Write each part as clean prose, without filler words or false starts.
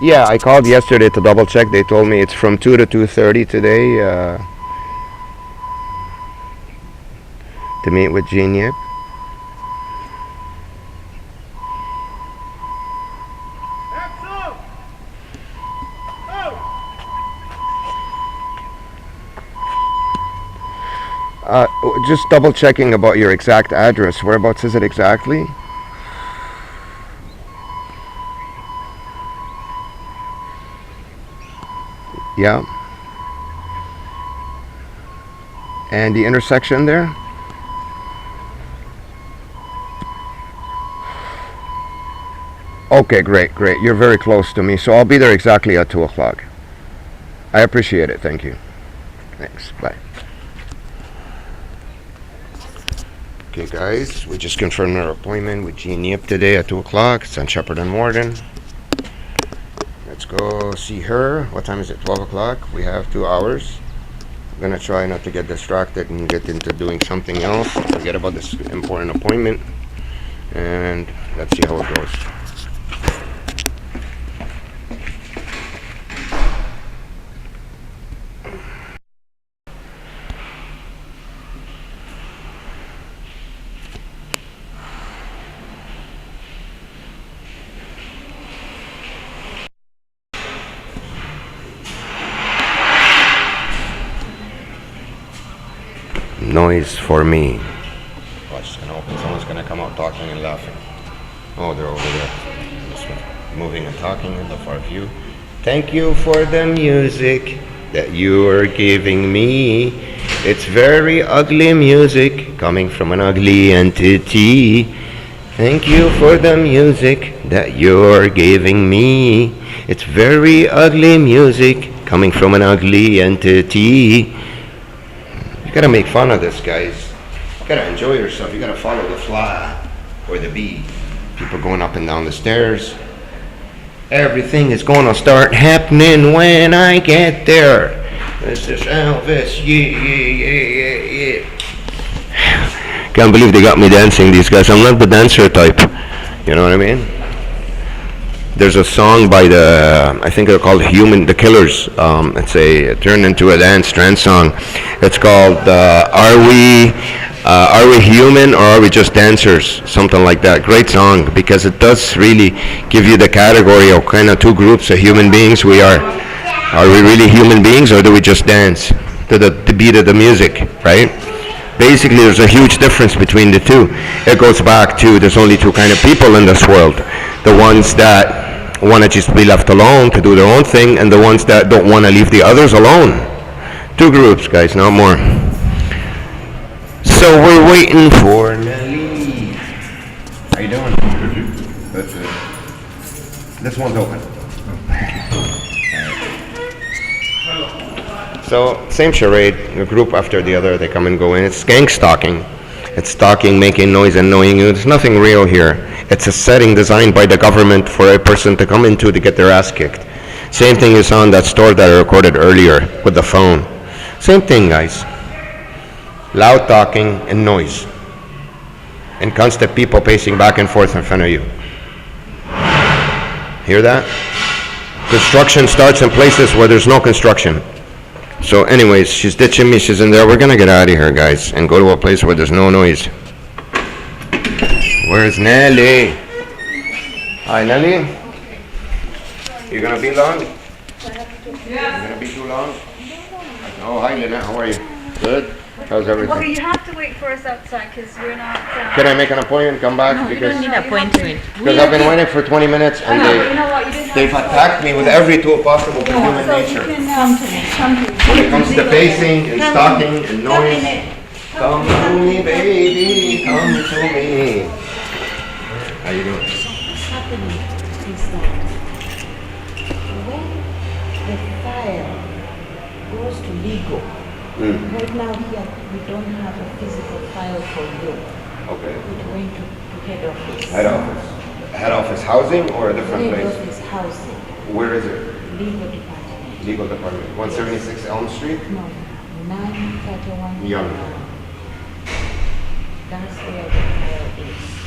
Yeah, I called yesterday to double check. They told me it's from 2 to 2:30 today to meet with Jean Yip. Just double checking about your exact address. Whereabouts is it exactly? Yeah. And the intersection there? Okay, great, great. You're very close to me, so I'll be there exactly at 2 o'clock. I appreciate it. Thank you. Thanks. Bye. Okay, guys, we just confirmed our appointment with Jean Yip today at 2 o'clock. It's on Shepherd and Warden. Let's go see her. What time is it? 12 o'clock. We have 2 hours. I'm going to try not to get distracted and get into doing something else. Forget about this important appointment. And let's see how it goes. Noise for me. Watch, and open. Someone's gonna come out talking and laughing. Oh, they're over there. This one. Moving and talking in the far view. Thank you for the music that you are giving me. It's very ugly music coming from an ugly entity. Thank you for the music that you're giving me. It's very ugly music coming from an ugly entity. You gotta make fun of this, guys. You gotta enjoy yourself. You gotta follow the fly or the bee. People going up and down the stairs. Everything is gonna start happening when I get there. This is Elvis. Yeah, yeah. Can't believe they got me dancing, these guys. I'm not the dancer type. You know what I mean? There's a song by I think they're called The Killers. It turned into a dance trance song. It's called Are We Human or Are We Just Dancers? Something like that. Great song because it does really give you the category of kind of 2 groups of human beings we are. Are we really human beings or do we just dance to the beat of the music, right? Basically, there's a huge difference between the two. It goes back to there's only 2 kind of people in this world. The ones that want to just be left alone to do their own thing, and the ones that don't want to leave the others alone. 2 groups, guys, not more. So we're waiting for Nelly. How you doing? That's it. This one's open. So same charade, a group after the other, they come and go in. It's gang stalking. It's stalking, making noise, annoying you. There's nothing real here. It's a setting designed by the government for a person to come into to get their ass kicked. Same thing you saw in that store that I recorded earlier with the phone. Same thing, guys. Loud talking and noise. And constant people pacing back and forth in front of you. Hear that? Construction starts in places where there's no construction. So anyways, she's ditching me. She's in there. We're going to get out of here, guys, and go to a place where there's no noise. Where's Nelly? Hi, Nelly. You going to be long? Yeah. You going to be too long? Oh, hi, Lynette. How are you? Good? How's everything? Okay, you have to wait for us outside because we're not... Can I make an appointment? Come back? No, because you don't need an appointment. Because I've been waiting for 20 minutes and they've attacked me with every tool possible for human nature. Come to me. When it comes to pacing and stalking and noise, come to me, baby, come to me. How you doing? What's happening is that when the file goes to legal, right now here we don't have a physical file for you. Okay. We're going to head office. Head office. Head office housing or a different Head place? office housing. Where is it? Legal department. Legal department. 176 Elm Street? No, 931. Young. That's where the file is.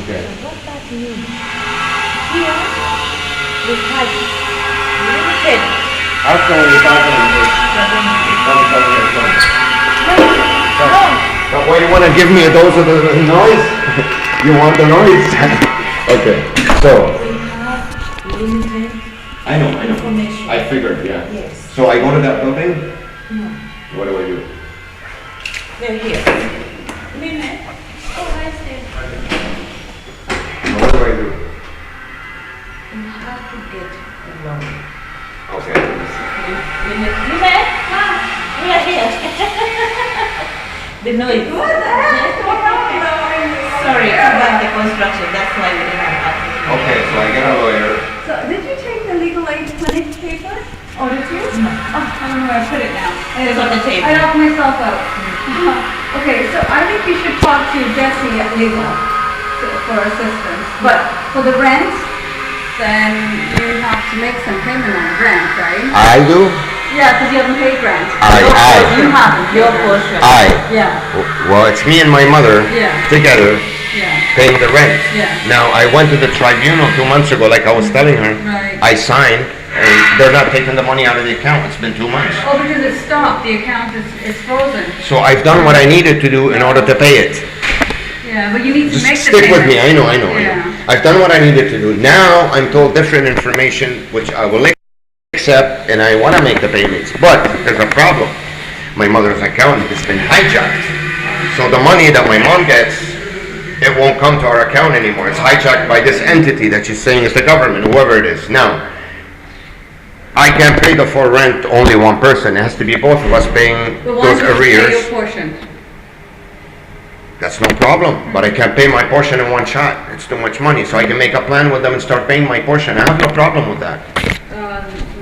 Okay. So what that means, here We had limited How come we talking about But why do you want to give me a dose of the noise? You want the noise? Okay, so. we have limited I know. information. I figured, yeah. Yes. So I go to that building? No. What do I do? They're here. Minute. Oh, I see. What do I do? You have to get a loan. Okay. Minute. Mom, we are here. The noise. What the heck? Sorry, about the construction, that's why we didn't have to. Okay, so I get a lawyer. So, did you take the legal aid clinic paper? Oh, did you? No. Oh, I don't know where I put it now. It's on the table. I knocked myself out. Okay, so I think you should talk to Jesse at legal for assistance. But for the rent, then you have to make some payment on the rent, right? I do? Yeah, because you haven't paid rent. I- You haven't. Your portion. Yeah, Well, it's me and my mother Yeah. together yeah, paying the rent. Yeah. Now, I went to the tribunal 2 months ago, like I was telling her. Right. I signed, and they're not taking the money out of the account. It's been 2 months. Oh, because it's stopped, the account is frozen. So I've done what I needed to do in order to pay it. Yeah, but you need to Just make the stick with payment. me, I know. Yeah. I've done what I needed to do. Now, I'm told different information, which I will accept, and I want to make the payments. But there's a problem. My mother's account has been hijacked. So the money that my mom gets, it won't come to our account anymore. It's hijacked by this entity that she's saying is the government, whoever it is. Now, I can't pay the full rent only one person. It has to be both of us paying The those one who pay arrears. your portion. That's no problem, but I can't pay my portion in one shot. It's too much money, so I can make a plan with them and start paying my portion. I have no problem with that.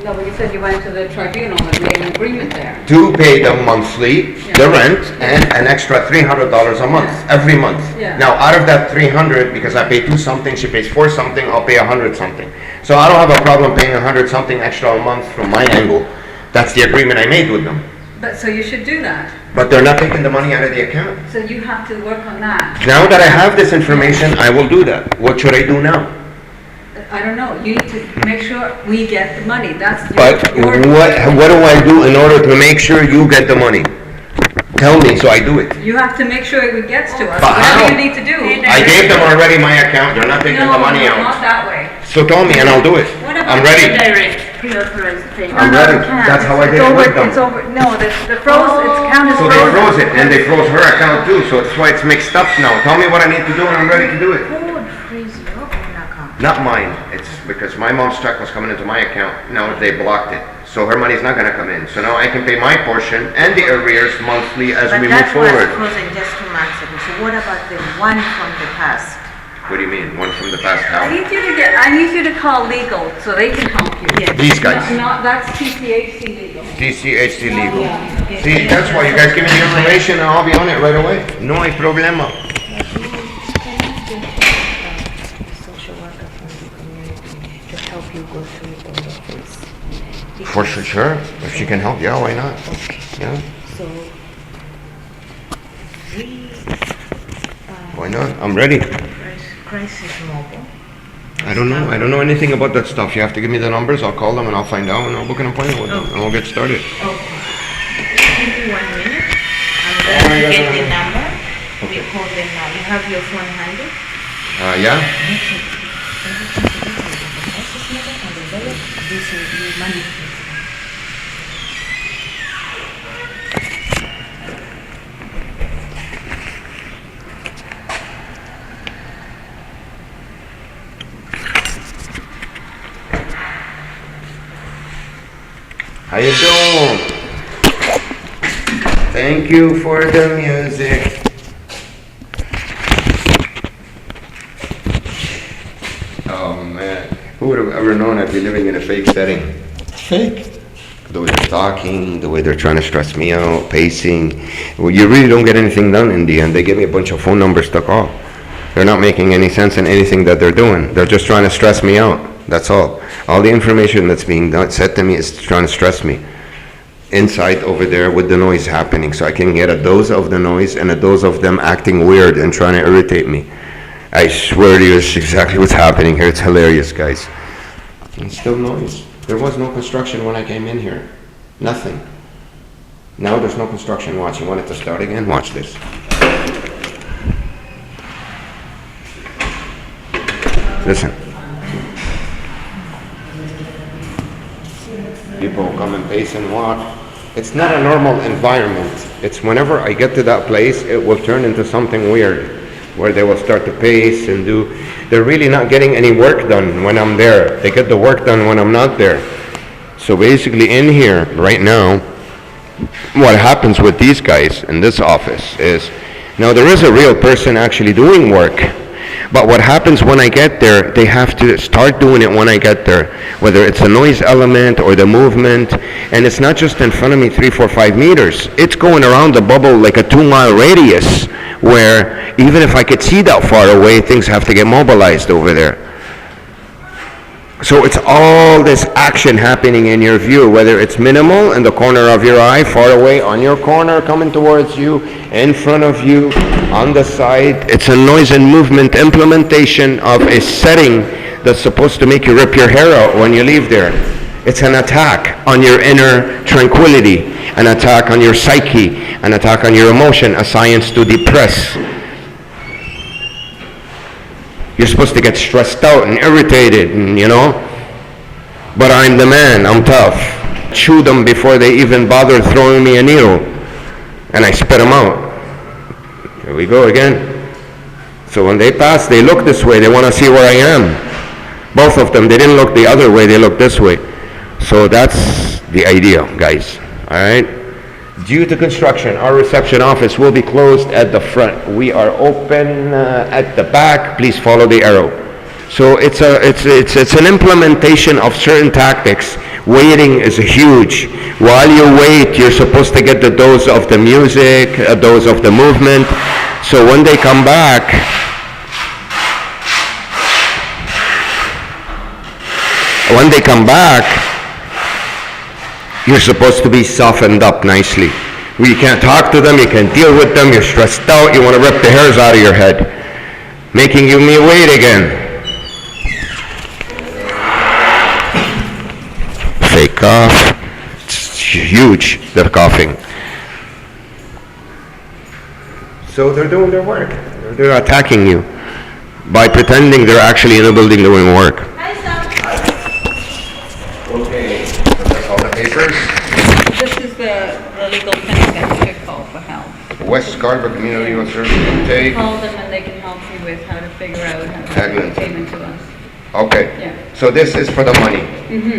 No, but you said you went to the tribunal and made an agreement there. To pay them monthly, the rent, and an extra $300 a month, every month. Yeah. Now, out of that 300, because I pay 2 something, she pays 4 something, I'll pay 100 something. So I don't have a problem paying 100 something extra a month from my angle. That's the agreement I made with them. But, so you should do that. But they're not taking the money out of the account. So you have to work on that. Now that I have this information, I will do that. What should I do now? I don't know, you need to make sure we get the money, that's But what do I do in order to make sure you get the money? Tell me so I do it. You have to make sure it gets to us, But how? whatever you need to do. I gave them already my account, they're not taking the money No, out. not that way. So tell me and I'll do it. I'm ready. Direct pre-authorized payment. I'm ready. That's how I did it with them. It's over, no, the froze, its account is So frozen. they froze it and they froze her account too, so that's why it's mixed up now. Tell me what I need to do and I'm ready to do it. Who would freeze your own account? Not mine, it's because my mom's check was coming into my account, now they blocked it. So her money's not gonna come in. So now I can pay my portion and the arrears monthly as But we move that was forward. frozen just 2 months ago, so what about the one from the past? What do you mean, one from the past I how? need you to call legal so they can help you. Yes. These guys. Not, that's TCHC legal. DCHC legal. Yeah. See, that's why you guys give me the information and I'll be on it right away. No hay problema. Social worker from the community to help you go through all of this. For sure, if she can help, yeah, why not? Yeah, So, we, why not? I'm ready. crisis mobile. I don't know anything about that stuff. You have to give me the numbers, I'll call them and I'll find out and I'll book an appointment with them and we'll get started. Okay. Give me 1 minute. I'm going to get the number. We call them now. You have your phone handy? Yeah? This will be money. How you doing? Thank you for the music. Oh man, who would have ever known I'd be living in a fake setting? Fake? The way they're talking, the way they're trying to stress me out, pacing. Well, you really don't get anything done in the end. They give me a bunch of phone numbers to call. They're not making any sense in anything that they're doing. They're just trying to stress me out. That's all. All the information that's being said to me is trying to stress me. Inside over there with the noise happening, so I can get a dose of the noise and a dose of them acting weird and trying to irritate me. I swear to you, it's exactly what's happening here. It's hilarious, guys. And still noise. There was no construction when I came in here. Nothing. Now there's no construction. Watch. You want it to start again? Watch this. Listen. People come and pace and walk. It's not a normal environment. It's whenever I get to that place, it will turn into something weird, where they will start to pace and do. They're really not getting any work done when I'm there. They get the work done when I'm not there. So basically in here, right now, what happens with these guys in this office is, now there is a real person actually doing work, but what happens when I get there, they have to start doing it when I get there, whether it's a noise element or the movement, and it's not just in front of me 3, 4, 5 meters. It's going around the bubble like a 2-mile radius, where even if I could see that far away, things have to get mobilized over there. So it's all this action happening in your view, whether it's minimal in the corner of your eye, far away, on your corner, coming towards you, in front of you, on the side. It's a noise and movement implementation of a setting that's supposed to make you rip your hair out when you leave there. It's an attack on your inner tranquility, an attack on your psyche, an attack on your emotion, a science to depress. You're supposed to get stressed out and irritated, and, but I'm the man, I'm tough. Chew them before they even bother throwing me a needle, and I spit them out. Here we go again. So when they pass, they look this way, they want to see where I am. Both of them, they didn't look the other way, they looked this way. So that's the idea, guys, all right? Due to construction, our reception office will be closed at the front. We are open at the back. Please follow the arrow. So it's an implementation of certain tactics. Waiting is huge. While you wait, you're supposed to get the dose of the music, a dose of the movement. So when they come back, you're supposed to be softened up nicely. You can't talk to them, you can't deal with them, you're stressed out, you want to rip the hairs out of your head, making me wait again. Fake cough. It's huge, they're coughing. So they're doing their work. They're attacking you by pretending they're actually in a building doing work. Okay, so that's all the papers. This is the legal thing that you should call for help. West Scarborough Community Legal Service Intake. Call them and they can help you with how to figure out how to Excellent. pay payment to us. Okay, Yeah. so this is for the money.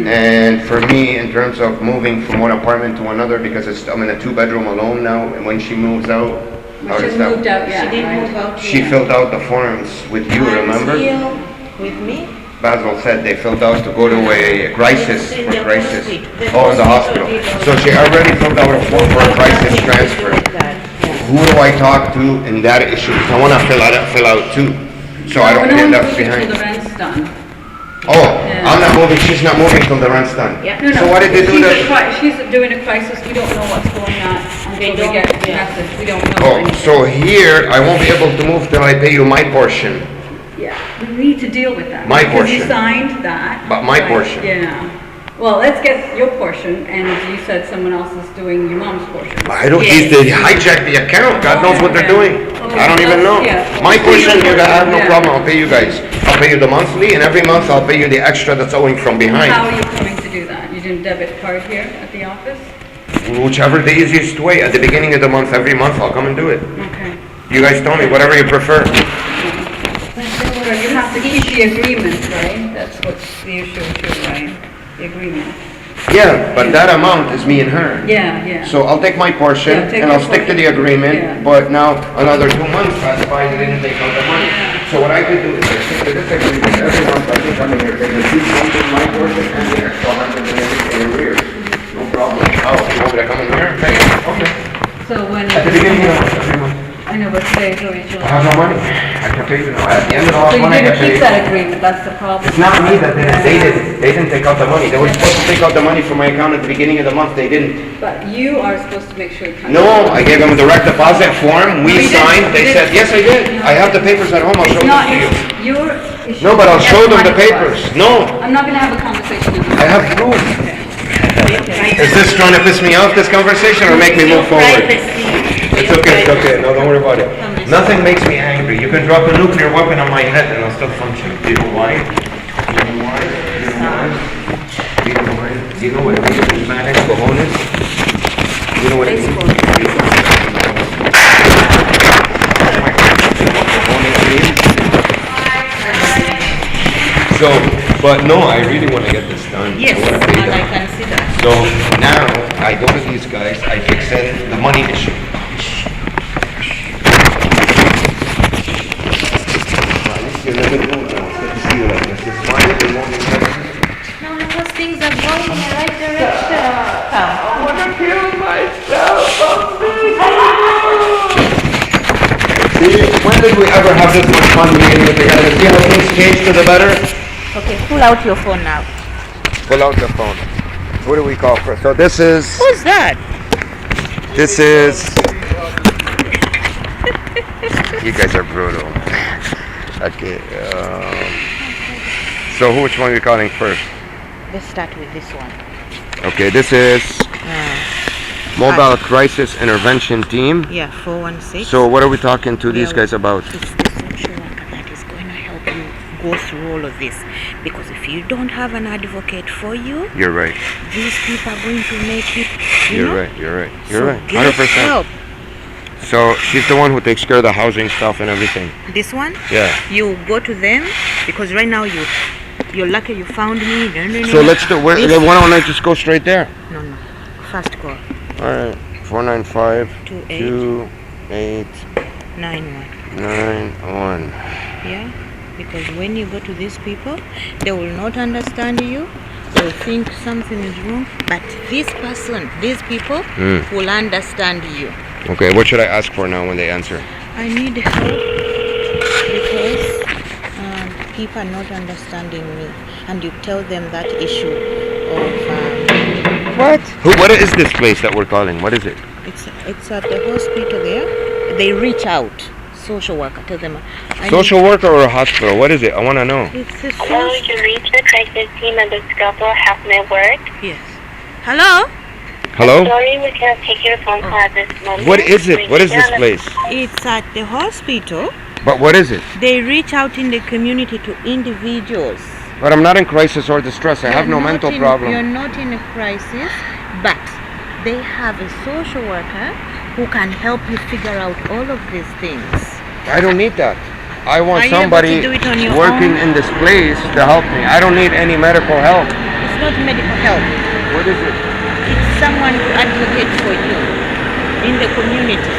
And for me, in terms of moving from one apartment to another, because I'm in a 2-bedroom alone now, and when she moves out, how does She's that? moved out, yeah. She didn't right. move out She yet. filled out the forms with you, Mine's remember? here with me. Basil said they filled out to go to a crisis, Yes, in the crisis. hospital. Oh, in the hospital. So she already filled out a form for a crisis transfer. Who do I talk to in that issue? I want to fill out too, so I don't end up behind. Until the rent's done. Oh, I'm not moving, she's not moving till the rent's done. Yeah. No, no, So what did they do she's doing a crisis, we don't know what's going on until we get the message, we don't know Oh, anything. so here, I won't be able to move till I pay you my portion. Yeah, we need to deal with that. My Because you portion. signed that. But my right? portion. Yeah. Well, let's get your portion, and you said someone else is doing your mom's portion. I don't need to hijack the account, God knows what they're doing. I don't even know. Yeah. My portion, I have no Yeah. problem, I'll pay you guys. I'll pay you the monthly, and every month I'll pay you the extra that's owing from behind. How are you coming to do that? You doing debit card here at the office? Whichever the easiest way, at the beginning of the month, every month, I'll come and do it. Okay. You guys tell me, whatever you prefer. So you have to keep the agreement, right? That's what's the issue too, right? The agreement. Yeah, but that amount is me and her. Yeah, yeah. So I'll take my portion, Yeah, take and I'll your stick to the portion. agreement, Yeah. but now another 2 months pass by, they didn't take out the money. So what I could do is I stick to this agreement every month, I think I'm in here, take the 2 something my portion and the extra 100 in arrears. No problem. Oh, you want me to come in here? Okay. So when, At the beginning of the month, every month. I know, but today's already I July. have no money. I can pay you now. At the end of the So last you month, I didn't can pay keep you. that agreement, that's the problem. It's not me that did it. They didn't take out the money. They were supposed to take out the money from my account at the beginning of the month. They didn't. But you are supposed to make sure it comes. No, I gave them a direct deposit form. No, We you didn't. signed. They You said, didn't. yes, I did. I have the papers at home. I'll show It's not, them to you. you're, issue. No, but I'll That's show them money the to papers. us. No, I'm not gonna have a conversation with you. I have proof. Is this trying to piss me off, this conversation, or make me move forward? It's okay, no, don't worry about it. Nothing makes me angry. You can drop a nuclear weapon on my head and I'll still function. Do you know why? Do you know why? Do you know why? Do you know why? Do you know what it means? Manic cojones? Do you know what it means? Do you know what cojones means? So, but no, I really want to get this done. Yes, I want to pay and I them. can see that. So now I go to these guys, I fix it, the money issue. No, because things are going in the right direction. I want to kill myself. See, when did we ever have this much fun meeting with the guys? See how things change to the better? Okay, pull out your phone now. Pull out the phone. What do we call for? So this is, Who's that? you guys are brutal. Okay, so which one are we calling first? Let's start with this one. Okay, this is Mobile Crisis Intervention Team. Yeah, 416. So what are we talking to these guys about? It's the social worker that is going to help you go through all of this. Because if you don't have an advocate for you, You're right. these people are going to make it, You're right. You're So right. get 100%. help. So she's the one who takes care of the housing stuff and everything. This one, Yeah. you go to them because right now you're lucky you found me. So let's do. Why don't I just go straight there? No. First call. All right. 495 28 28 91. 91. Yeah, because when you go to these people, they will not understand you. They'll think something is wrong. But this person, these people, will understand you. Okay. What should I ask for now when they answer? I need help because people are not understanding me, and you tell them that issue of What? What is this place that we're calling? What is it? it's at the hospital there. They reach out, social worker, tell them. Social worker or a hospital? What is it? I want to know. It's a Hello, you reached the crisis team at the Scarborough Health Network. Yes. Hello. Hello? Sorry, we cannot take your phone call at this moment. What is it? What is this place? It's at the hospital. But what is it? They reach out in the community to individuals. But I'm not in crisis or distress. I have no mental problem. You're not in a crisis, but they have a social worker who can help you figure out all of these things. I don't need that. I want Are you able somebody to do it on your working own? in this place to help me. I don't need any medical help. It's not medical help. What is it? It's someone to advocate for you in the community.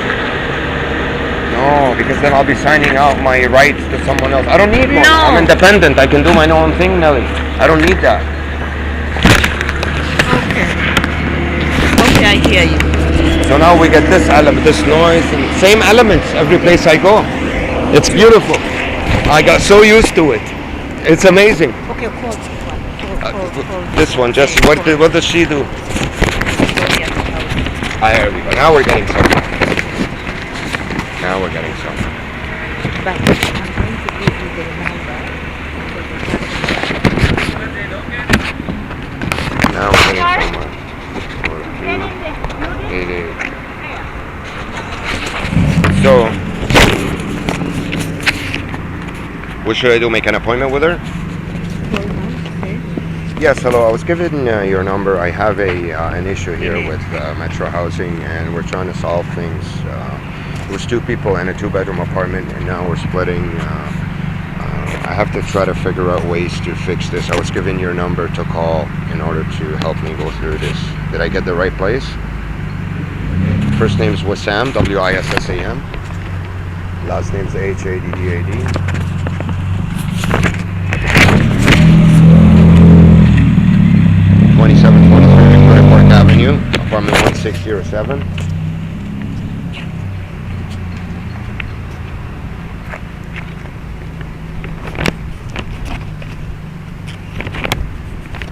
No, because then I'll be signing out my rights to someone else. I don't need one. No. I'm independent. I can do my own thing, Nelly. I don't need that. Okay, I hear you. So now we get this element, this noise, and same elements every place I go. It's beautiful. I got so used to it. It's amazing. Okay, call this one. Call This one, just what does she do? There we go. Now we're getting somewhere. Now we're getting somewhere. But I'm going to give you the number. Now we're getting somewhere. 88. So, what should I do? Make an appointment with her? Yes, hello. I was given your number. I have an issue here with Metro Housing, and we're trying to solve things. It was two people in a two-bedroom apartment, and now we're splitting. I have to try to figure out ways to fix this. I was given your number to call in order to help me go through this. Did I get the right place? First name's Wissam, W-I-S-S-A-M. Last name's H-A-D-D-A-D. 2723 Victoria Park Avenue, apartment 1607.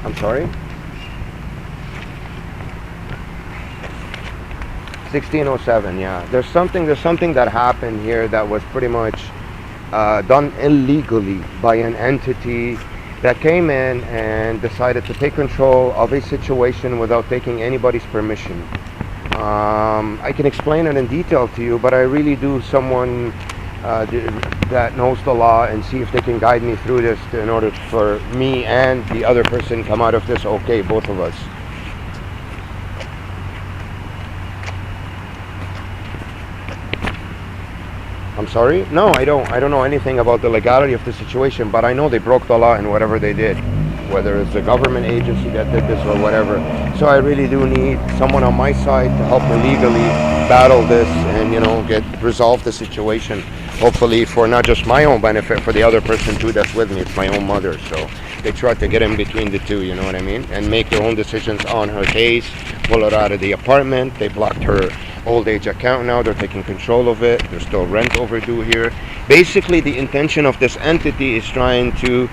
I'm sorry? 1607, yeah. There's something that happened here that was pretty much done illegally by an entity that came in and decided to take control of a situation without taking anybody's permission. I can explain it in detail to you, but I really do someone that knows the law and see if they can guide me through this in order for me and the other person come out of this okay, both of us. I'm sorry? No, I don't know anything about the legality of the situation, but I know they broke the law in whatever they did, whether it's a government agency that did this or whatever. So I really do need someone on my side to help me legally battle this and, resolve the situation. Hopefully for not just my own benefit, for the other person too that's with me. It's my own mother, so they tried to get in between the two, you know what I mean? And make their own decisions on her case, pull her out of the apartment. They blocked her old age account now. They're taking control of it. There's still rent overdue here. Basically, the intention of this entity is trying to,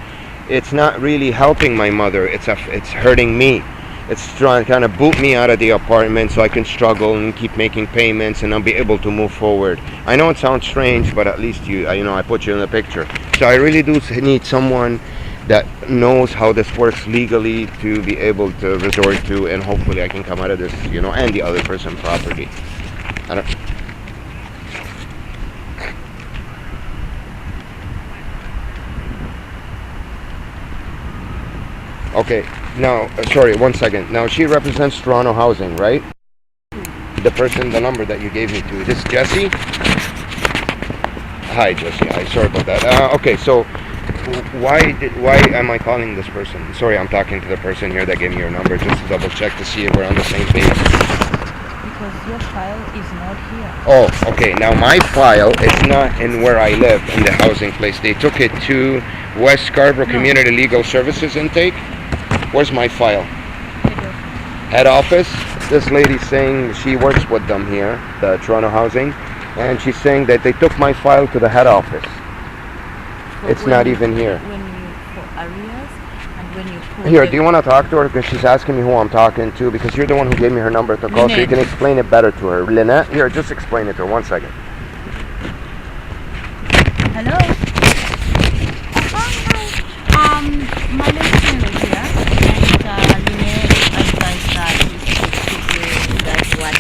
it's not really helping my mother. It's hurting me. It's trying to kind of boot me out of the apartment so I can struggle and keep making payments and I'll be able to move forward. I know it sounds strange, but at least I put you in the picture. So I really do need someone that knows how this works legally to be able to resort to, and hopefully I can come out of this, and the other person property. I don't. Okay, now, sorry, 1 second. Now, she represents Toronto Housing, right? The number that you gave me to. Is this Jesse? Hi, Jesse. Hi, sorry about that. Okay, so why am I calling this person? Sorry, I'm talking to the person here that gave me your number just to double check to see if we're on the same page. Because your file is not here. Oh, okay. Now, my file is not in where I live, in the housing place. They took it to West Scarborough Community Legal Services Intake. Where's my file? Head office. This lady's saying she works with them here, the Toronto Housing, and she's saying that they took my file to the head office. It's not even here. When you for arrears and when you put Here, do you want to talk to her? Because she's asking me who I'm talking to, because you're the one who gave me her number to call, so you can explain it better to her. Lynette, here, just explain it to her. 1 second. Hello? Hi. My name is Truman here, and Lynette advised that you speak to that what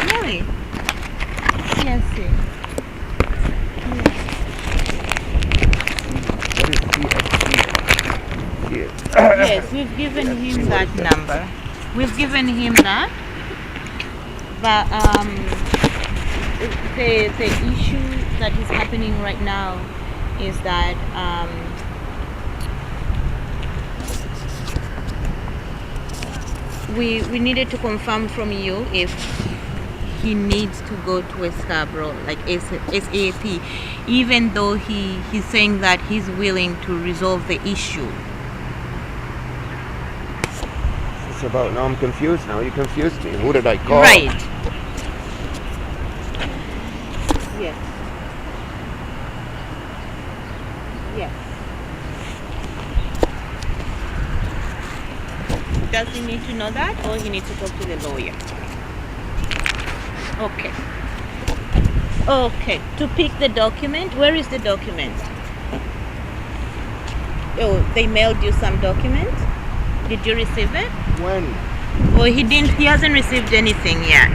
Really? Yes, yes, we've given him that number. We've given him that. But the issue that is happening right now is that we needed to confirm from you if he needs to go to a Scarborough, like SAP, even though he's saying that he's willing to resolve the issue. It's about, now I'm confused now. You confused me. Who did I call? Right. Yes. Yes. Does he need to know that, or he needs to talk to the lawyer? Okay. Okay. To pick the document, where is the document? Oh, they mailed you some document? Did you receive it? When? Oh, he didn't. He hasn't received anything yet.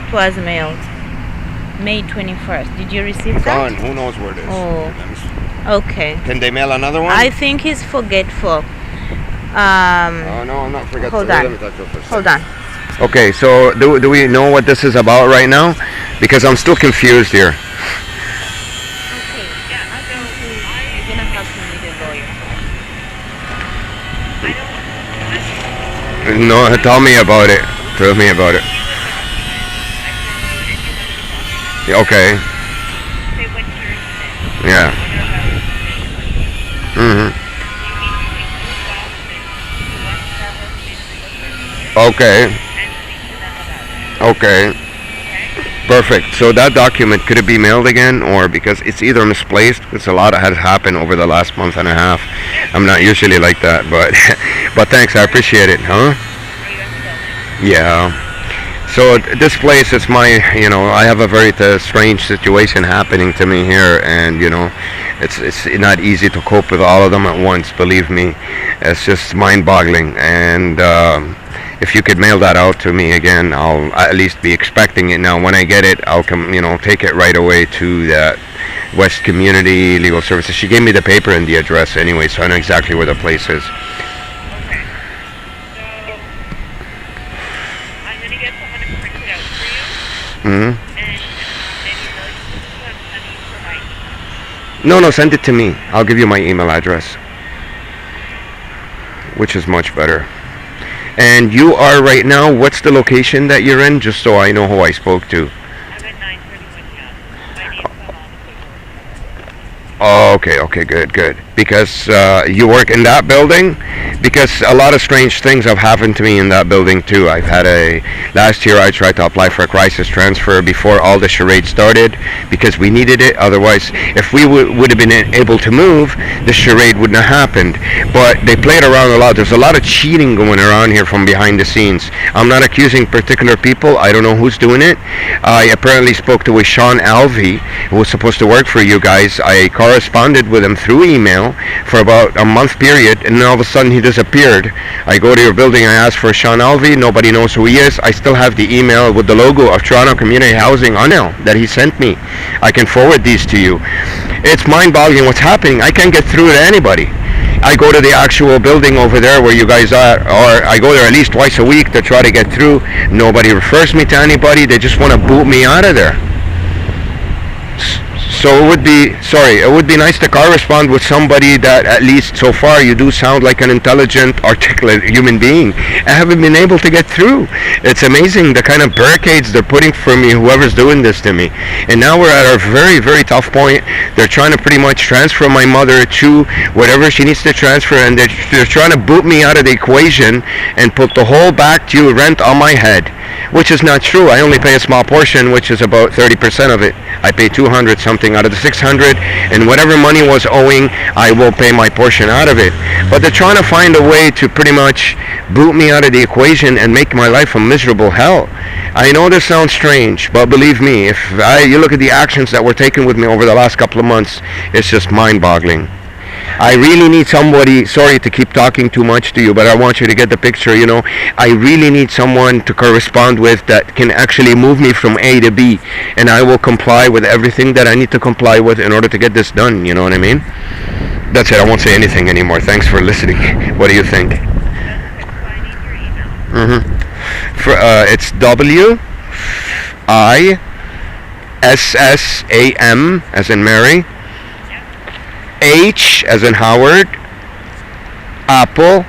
It was mailed May 21st. Did you receive that? Gone. Who knows where it is? Oh, okay. Can they mail another one? I think he's forgetful. Oh no, I'm not forgetful. Hold on. Let me touch you for a Hold second. on. Okay, so do we know what this is about right now? Because I'm still confused here. Okay. Yeah, I think you're gonna have to meet a lawyer. No, tell me about it. Tell me about it. Yeah, okay. Yeah. Okay. Okay. Perfect. So that document, could it be mailed again, or because it's either misplaced, because a lot has happened over the last month and a half. I'm not usually like that, but but thanks, I appreciate it, huh? Yeah. So this place is my, I have a very strange situation happening to me here, and it's not easy to cope with all of them at once. Believe me, it's just mind-boggling. And if you could mail that out to me again, I'll at least be expecting it. Now, when I get it, I'll come, take it right away to that West Community Legal Services. She gave me the paper and the address anyway, so I know exactly where the place is. Mm-hmm. No, send it to me. I'll give you my email address, which is much better. And you are right now, what's the location that you're in, just so I know who I spoke to? I'm at 931 Yonge. My name's on all the paperwork. Oh, okay, good. Because you work in that building? Because a lot of strange things have happened to me in that building too. Last year I tried to apply for a crisis transfer before all the charade started because we needed it. Otherwise, if we would have been able to move, the charade wouldn't have happened. But they played around a lot. There's a lot of cheating going around here from behind the scenes. I'm not accusing particular people. I don't know who's doing it. I apparently spoke to a Sean Alvey, who was supposed to work for you guys. I corresponded with him through email for about a month period, and then all of a sudden he disappeared. I go to your building, I ask for Sean Alvey, nobody knows who he is. I still have the email with the logo of Toronto Community Housing on it that he sent me. I can forward these to you. It's mind-boggling what's happening. I can't get through to anybody. I go to the actual building over there where you guys are, or I go there at least twice a week to try to get through. Nobody refers me to anybody. They just want to boot me out of there. So it would be nice to correspond with somebody that, at least so far, you do sound like an intelligent, articulate human being. I haven't been able to get through. It's amazing the kind of barricades they're putting for me, whoever's doing this to me. And now we're at a very, very tough point. They're trying to pretty much transfer my mother to whatever she needs to transfer, and they're trying to boot me out of the equation and put the whole back to rent on my head, which is not true. I only pay a small portion, which is about 30% of it. I pay 200 something out of the 600, and whatever money was owing, I will pay my portion out of it. But they're trying to find a way to pretty much boot me out of the equation and make my life a miserable hell. I know this sounds strange, but believe me, you look at the actions that were taken with me over the last couple of months, it's just mind-boggling. I really need somebody, sorry to keep talking too much to you, but I want you to get the picture, I really need someone to correspond with that can actually move me from A to B, and I will comply with everything that I need to comply with in order to get this done, you know what I mean? That's it, I won't say anything anymore. Thanks for listening. What do you think? It's WISSAM, as in Mary, H as in Howard, Apple,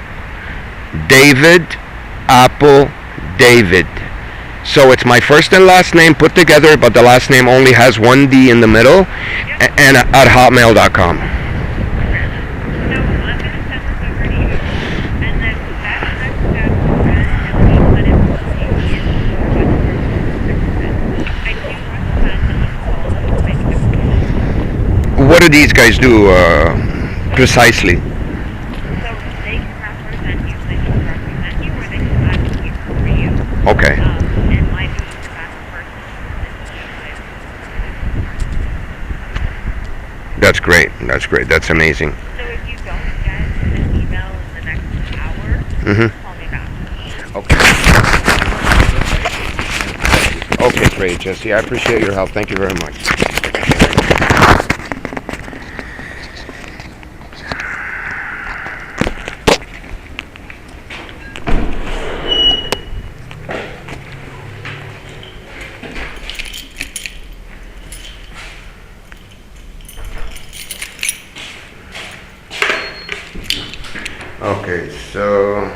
David, Apple, David. So it's my first and last name put together, but the last name only has one D in the middle, and at hotmail.com. What do these guys do precisely? So they can represent you, they can represent you, or they can advocate for you. Okay. And my duty is the best person. That's great. That's amazing. So if you don't get an email in the next hour, call me back. Okay, great, Jesse. I appreciate your help. Thank you very much. Okay, so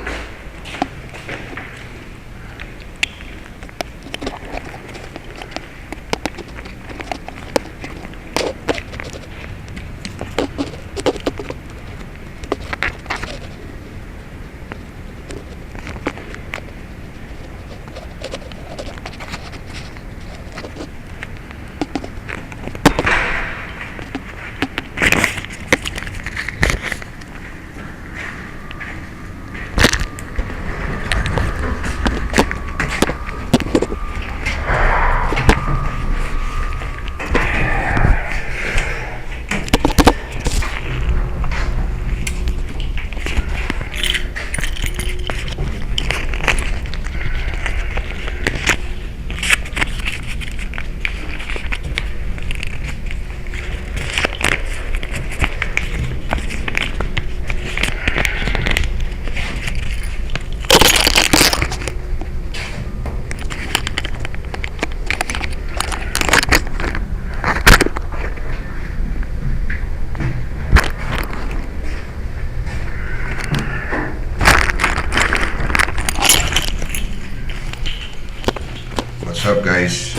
What's up, guys?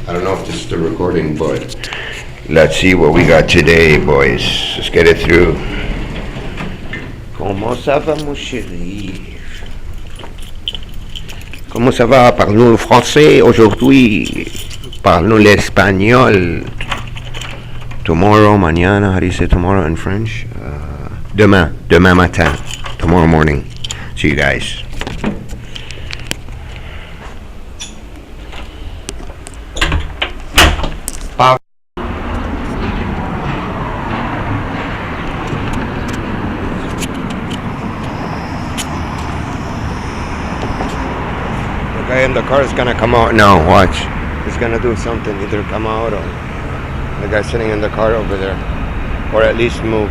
I don't know if this is the recording, but let's see what we got today, boys. Let's get it through. Comment ça va, mon chéri? Comment ça va? Parlons le français aujourd'hui. Parlons l'espagnol. Tomorrow, mañana, how do you say tomorrow in French? Demain matin. Tomorrow morning. See you guys. The guy in the car is gonna come out now, watch. He's gonna do something, either come out or the guy sitting in the car over there. Or at least move.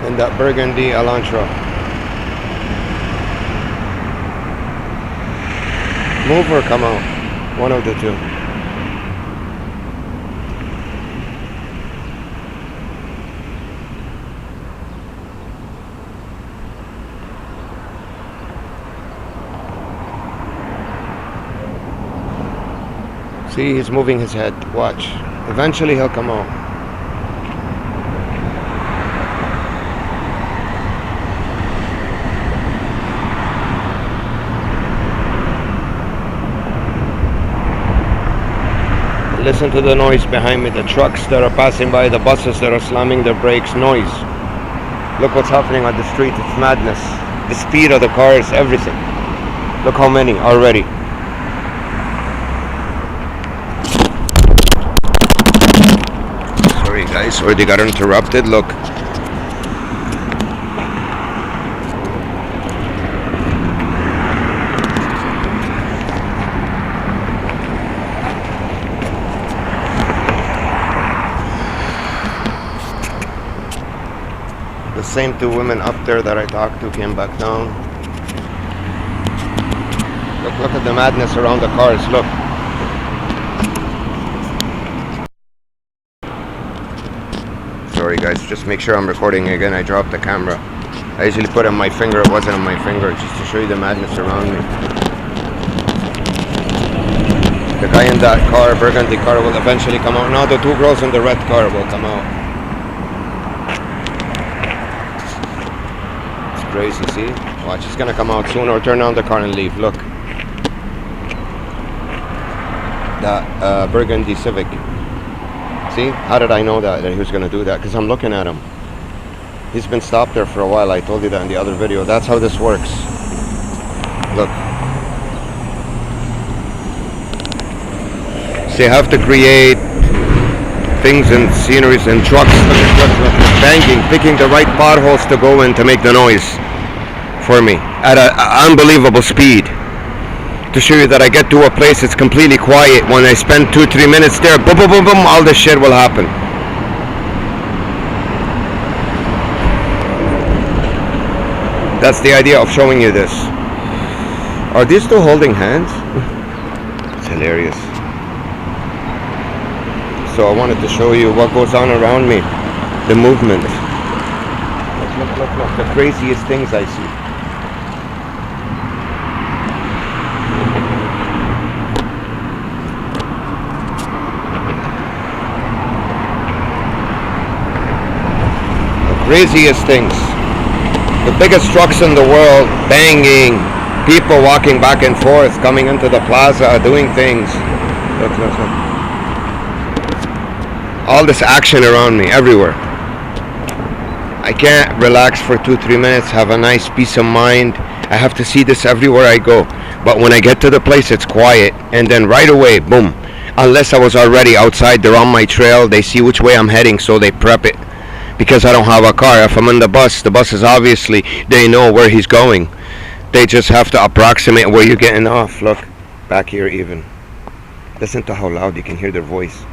In that burgundy Elantra. Move or come out. One of the two. See, he's moving his head. Watch. Eventually he'll come out. Listen to the noise behind me. The trucks that are passing by, the buses that are slamming their brakes, noise. Look what's happening on the street. It's madness. The speed of the cars, everything. Look how many already. Guys, or they got interrupted. Look, the same two women up there that I talked to came back down. Look at the madness around the cars. Look. Sorry guys, just make sure I'm recording again. I dropped the camera. I usually put it on my finger. It wasn't on my finger, just to show you the madness around me. The guy in that car, burgundy car, will eventually come out. Now the two girls in the red car will come out. It's crazy, see? Watch, he's gonna come out soon or turn on the car and leave. Look. That burgundy Civic. See? How did I know that he was going to do that? Because I'm looking at him. He's been stopped there for a while. I told you that in the other video. That's how this works. Look. So you have to create things and sceneries and trucks. Look, banging, picking the right potholes to go in to make the noise for me at an unbelievable speed. To show you that I get to a place it's completely quiet. When I spend 2-3 minutes there, boom, boom, boom, boom, all this shit will happen. That's the idea of showing you this. Are these two holding hands? It's hilarious. So I wanted to show you what goes on around me. The movement. Look. The craziest things I see. Craziest things. The biggest trucks in the world, banging, people walking back and forth, coming into the plaza, doing things. Look. All this action around me, everywhere. I can't relax for 2-3 minutes, have a nice peace of mind. I have to see this everywhere I go. But when I get to the place, it's quiet. And then right away, boom. Unless I was already outside, they're on my trail, they see which way I'm heading, so they prep it. Because I don't have a car. If I'm in the bus is obviously, they know where he's going. They just have to approximate where you're getting off. Look, back here even. Listen to how loud you can hear their voice.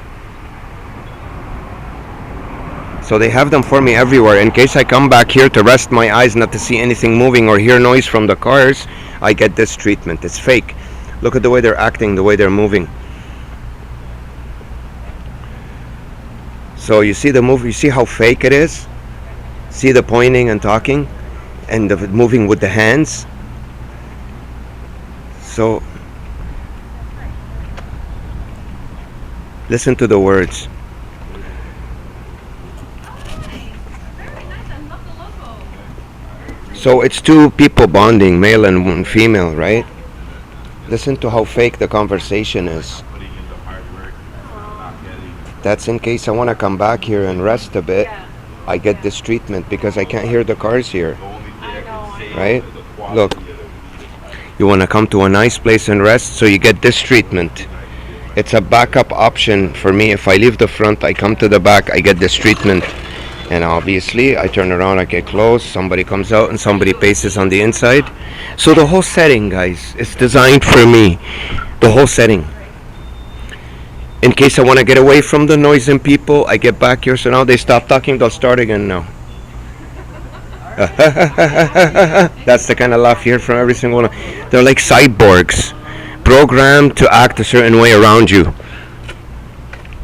So they have them for me everywhere. In case I come back here to rest my eyes, not to see anything moving or hear noise from the cars, I get this treatment. It's fake. Look at the way they're acting, the way they're moving. So you see the movie, you see how fake it is? See the pointing and talking and the moving with the hands? So listen to the words. So it's two people bonding, male and female, right? Listen to how fake the conversation is. That's in case I want to come back here and rest a bit. I get this treatment because I can't hear the cars here. Right? Look, you want to come to a nice place and rest, so you get this treatment. It's a backup option for me. If I leave the front, I come to the back, I get this treatment. And obviously, I turn around, I get close, somebody comes out and somebody paces on the inside. So the whole setting, guys, is designed for me. The whole setting. In case I want to get away from the noise and people, I get back here. So now they stop talking, they'll start again now. That's the kind of laugh you hear from every single one. They're like cyborgs, programmed to act a certain way around you.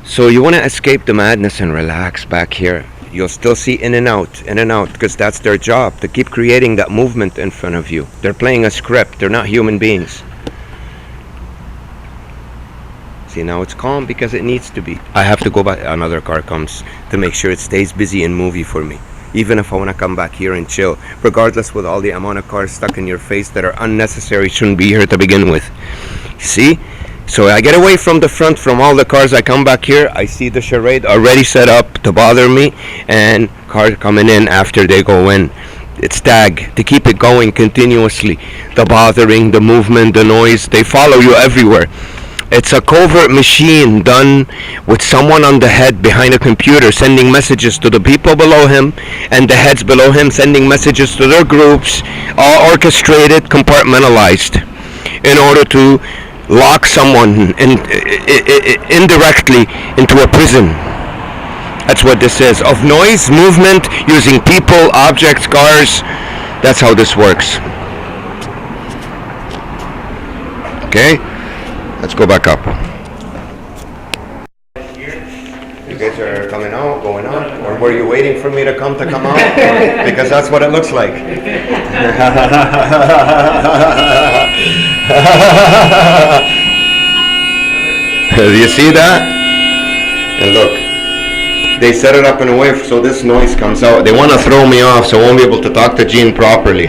So you want to escape the madness and relax back here. You'll still see in and out, because that's their job, to keep creating that movement in front of you. They're playing a script. They're not human beings. See, now it's calm because it needs to be. I have to go back. Another car comes to make sure it stays busy and movie for me. Even if I want to come back here and chill, regardless with all the amount of cars stuck in your face that are unnecessary, shouldn't be here to begin with. See? So I get away from the front, from all the cars. I come back here. I see the charade already set up to bother me, and cars coming in after they go in. It's tag to keep it going continuously. The bothering, the movement, the noise, they follow you everywhere. It's a covert machine done with someone on the head behind a computer sending messages to the people below him, and the heads below him sending messages to their groups, all orchestrated, compartmentalized, in order to lock someone indirectly into a prison. That's what this is. Of noise, movement, using people, objects, cars. That's how this works. Okay? Let's go back up. You guys are coming out, going out? Or were you waiting for me to come out? Because that's what it looks like. Do you see that? And look, they set it up in a way so this noise comes out. They want to throw me off, so I won't be able to talk to Jean properly.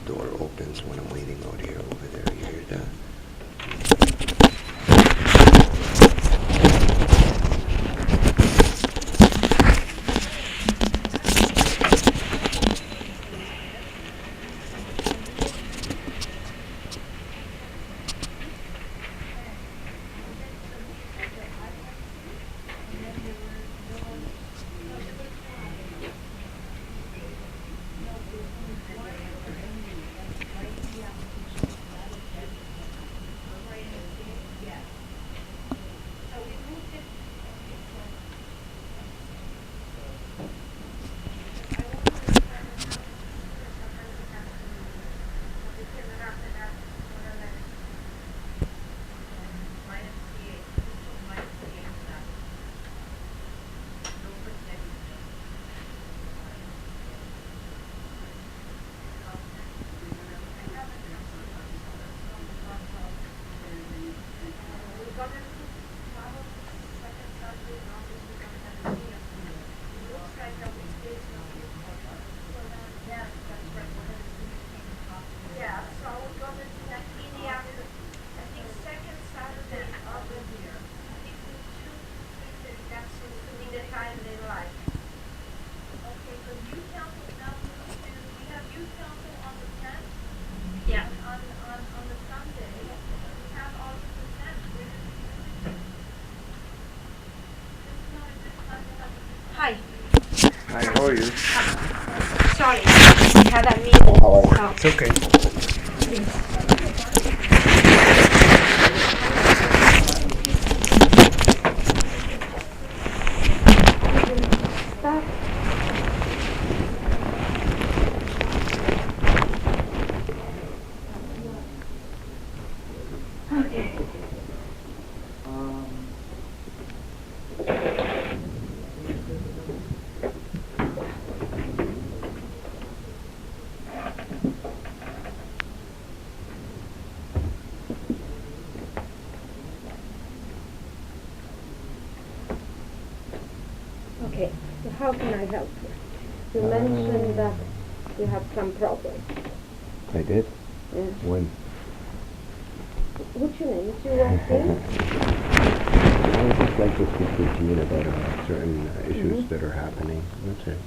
Door opens when I'm waiting out here, over there. You hear that? Hi. Hi, how are you? Sorry, we had a meeting. How are you? So, It's okay. Okay. Okay, so how can I help you? You mentioned that you have some problem. I did? Yeah. When? What's your name? Is your last name? I would just like to speak with Jean about certain issues that are happening. That's it.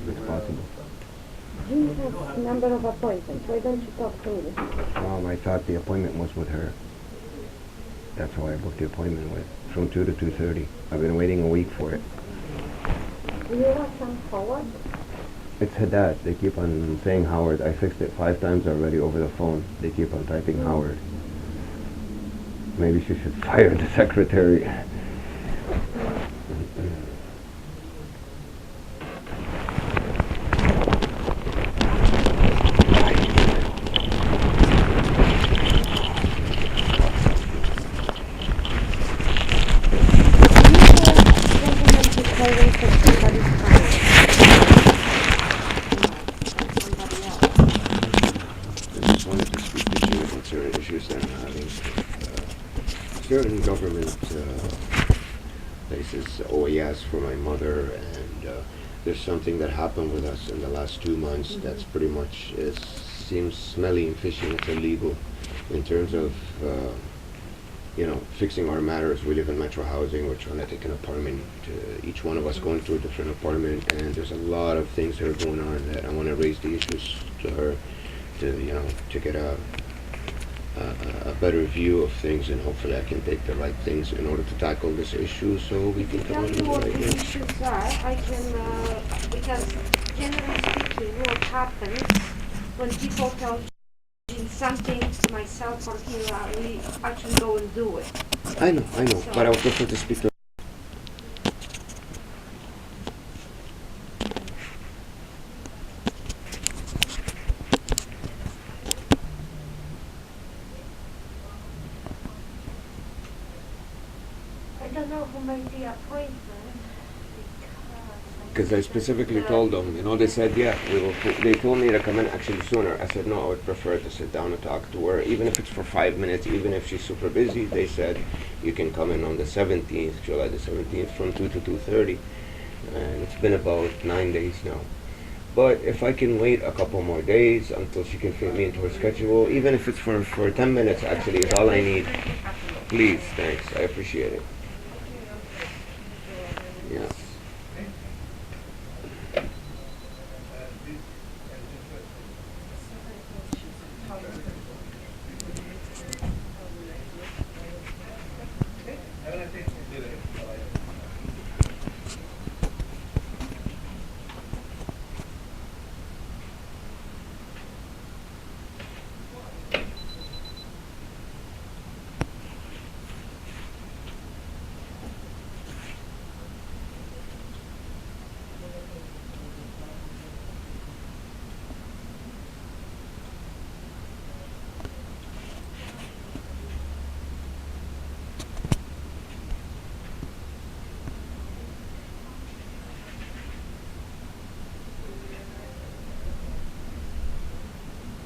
If it's possible. Jean has a number of appointments. Why don't you talk to me? I thought the appointment was with her. That's why I booked the appointment with. From 2 to 2:30. I've been waiting a week for it. Do you have some Howard? It's Haddad. They keep on saying Howard. I fixed it 5 times already over the phone. They keep on typing Howard. Maybe she should fire the secretary. I just wanted to speak to you about certain issues that I'm having. Certain government places, OAS for my mother, and there's something that happened with us in the last 2 months that's pretty much seems smelly and fishy and it's illegal in terms of fixing our matters. We live in metro housing. We're trying to take an apartment. Each one of us going to a different apartment, and there's a lot of things that are going on that I want to raise the issues to her, to get a better view of things, and hopefully I can take the right things in order to tackle this issue so we can come Tell on me with the what right the way. issues are. I can, because generally speaking, what happens when people tell Jean something, myself or Hira, we actually go and do it. I know, but I would prefer to speak to I don't know who made the appointment. because I specifically told them, they said, yeah, they told me to come in actually sooner. I said, no, I would prefer to sit down and talk to her, even if it's for 5 minutes, even if she's super busy. They said, you can come in on the 17th, July the 17th, from 2 to 2:30. And it's been about 9 days now. But if I can wait a couple more days until she can fit me into her schedule, even if it's for 10 minutes actually, is all I need. Please, thanks, I appreciate it. Yes.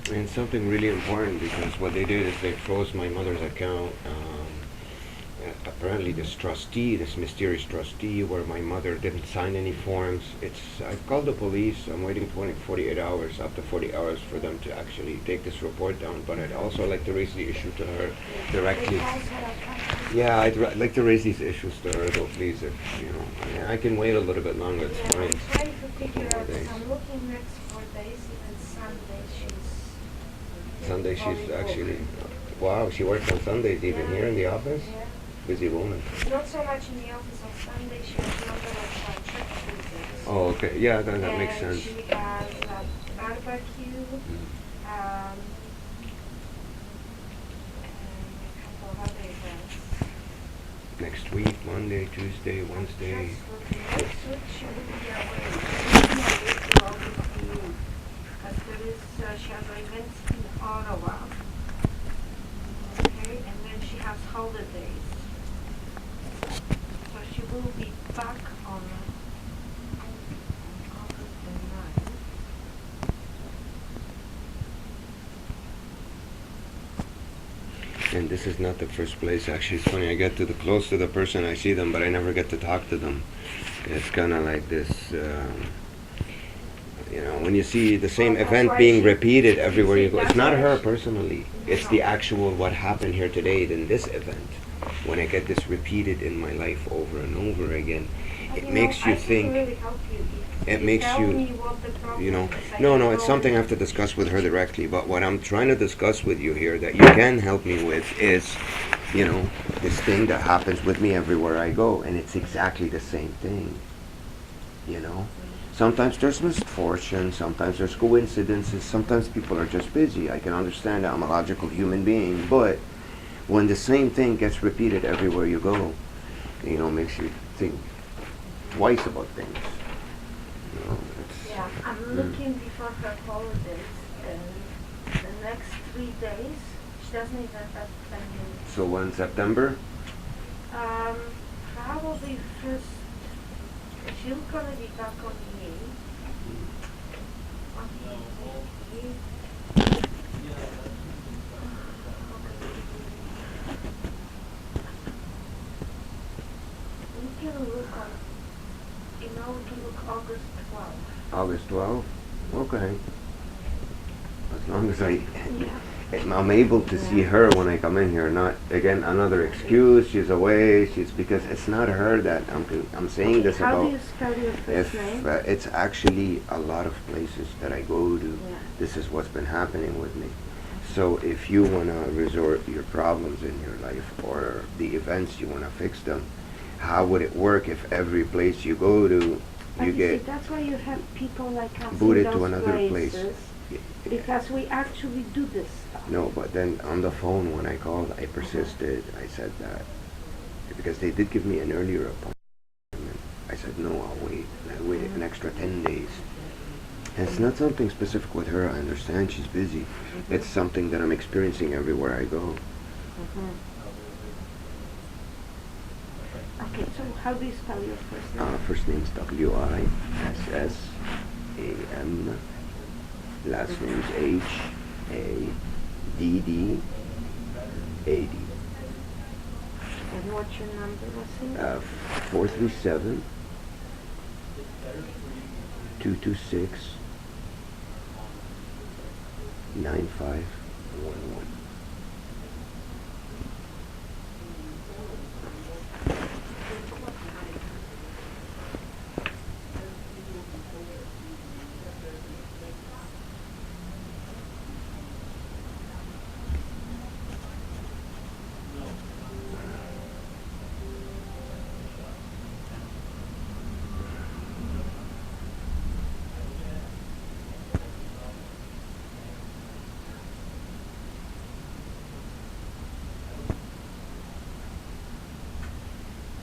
And something really important, because what they did is they froze my mother's account. Apparently this mysterious trustee, where my mother didn't sign any forms. I've called the police. I'm waiting 48 hours, up to 40 hours for them to actually take this report down. But I'd also like to raise the issue to her directly. Yeah, I'd like to raise these issues to her, though, please. If, I can wait a little bit longer, it's fine. I'm trying to figure out, days. I'm looking next 4 days, even Sunday Sunday she's actually, wow, she works on Sundays even here in the office? Yeah. Busy woman. Not so much in the office on Sunday, she has a number of church visits. Oh, okay, yeah, then that makes sense. She has a barbecue, and a couple of other events. Next week, Monday, Tuesday, Wednesday. Next week she will be away. She has there is, she has events in Ottawa. Okay, and then holidays. So she will be back on August the 9th. And this is not the first place. Actually, it's funny. I get close to the person, I see them, but I never get to talk to them. It's kind of like this. When you see the same Well, that's event why being she- repeated everywhere you go, That's it's not why her she- personally. It's the actual what happened here today in this event. When I get this repeated in my life over and over again, But, it makes I you can think. really help you if It you makes tell you, me what the problem is. I No, can no, it's go something I and- have to discuss with her directly. But what I'm trying to discuss with you here that you can help me with is, this thing that happens with me everywhere I go, and it's exactly the same thing. Sometimes there's misfortune, sometimes there's coincidences, sometimes people are just busy. I can understand that I'm a logical human being, but when the same thing gets repeated everywhere you go, makes you think twice about things. Yeah, I'm looking before her holidays, and the next 3 days, she doesn't even have any. So when September? Probably first, she's gonna be back on the 8th. On the 8th. We can look on, we can look August 12th. August 12th? Okay. As long as Yeah. I'm able to see her when I come in here, not, again, another excuse, she's away, because it's not her that I'm saying this How do about. you spell your first If name? it's actually a lot of places that I go to, Yeah. this is what's been happening with me. So if you want to resort your problems in your life or the events, you want to fix them, how would it work if every place you go to, But you see, get that's why you have people like us booted in to those another place? places, because we actually do this stuff. No, but then on the phone when I called, I persisted. I said that because they did give me an earlier appointment. I said no, I'll wait. And I waited an extra 10 days. And it's not something specific with her. I understand she's busy. It's something that I'm experiencing everywhere I go. Okay, so how do you spell your first name? First name's Wissaam. Last name's Haddad. And what's your number, Wasim? 437 226 9511.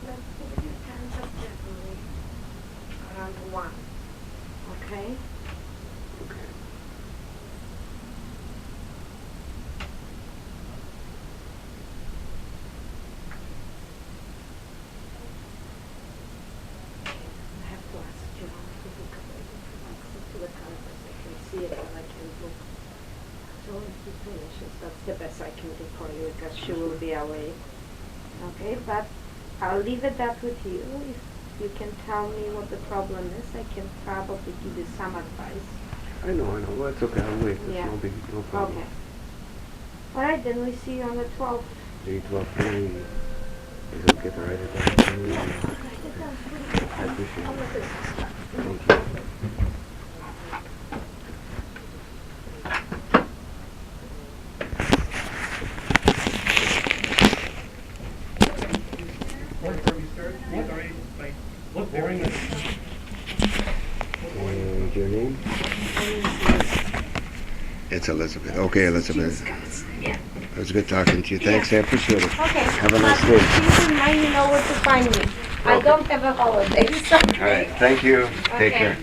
Let's put the 10th of February around 1. Okay? Okay. I have to ask John to look at it. Access to the cameras, I can see it and I can look. So if he finishes, that's the best I can do for you because she will be away. Okay, but I'll leave it that with you. If you can tell me what the problem is, I can probably give you some advice. I know. Well, it's okay. I'll wait. Yeah. No problem. Okay. Alright, then we see you on the 12th. 312. Is it okay to write it down? I appreciate it. Thank you. And your name? It's Elizabeth. Okay, Elizabeth. Yeah. It was good talking to you. Thanks, I appreciate it. Okay. Have a nice But day. please remind me know where to find me. I Okay. don't have a holiday, so. All right, thank you. Take Okay. care.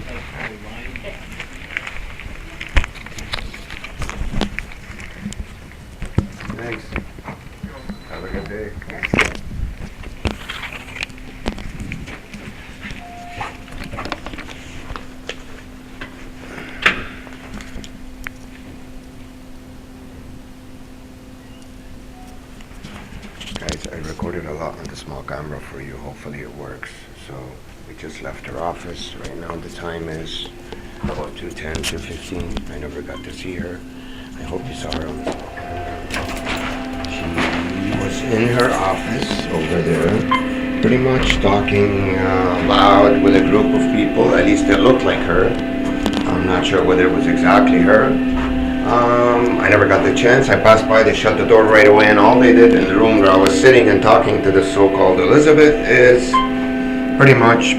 Thanks. Have a good day. Guys, I recorded a lot on the small camera for you. Hopefully it works. So we just left her office. Right now the time is about 2:10, 2:15. I never got to see her. I hope you saw her on the small camera. She was in her office over there, pretty much talking loud with a group of people. At least it looked like her. I'm not sure whether it was exactly her. I never got the chance. I passed by, they shut the door right away, and all they did in the room where I was sitting and talking to the so-called Elizabeth is pretty much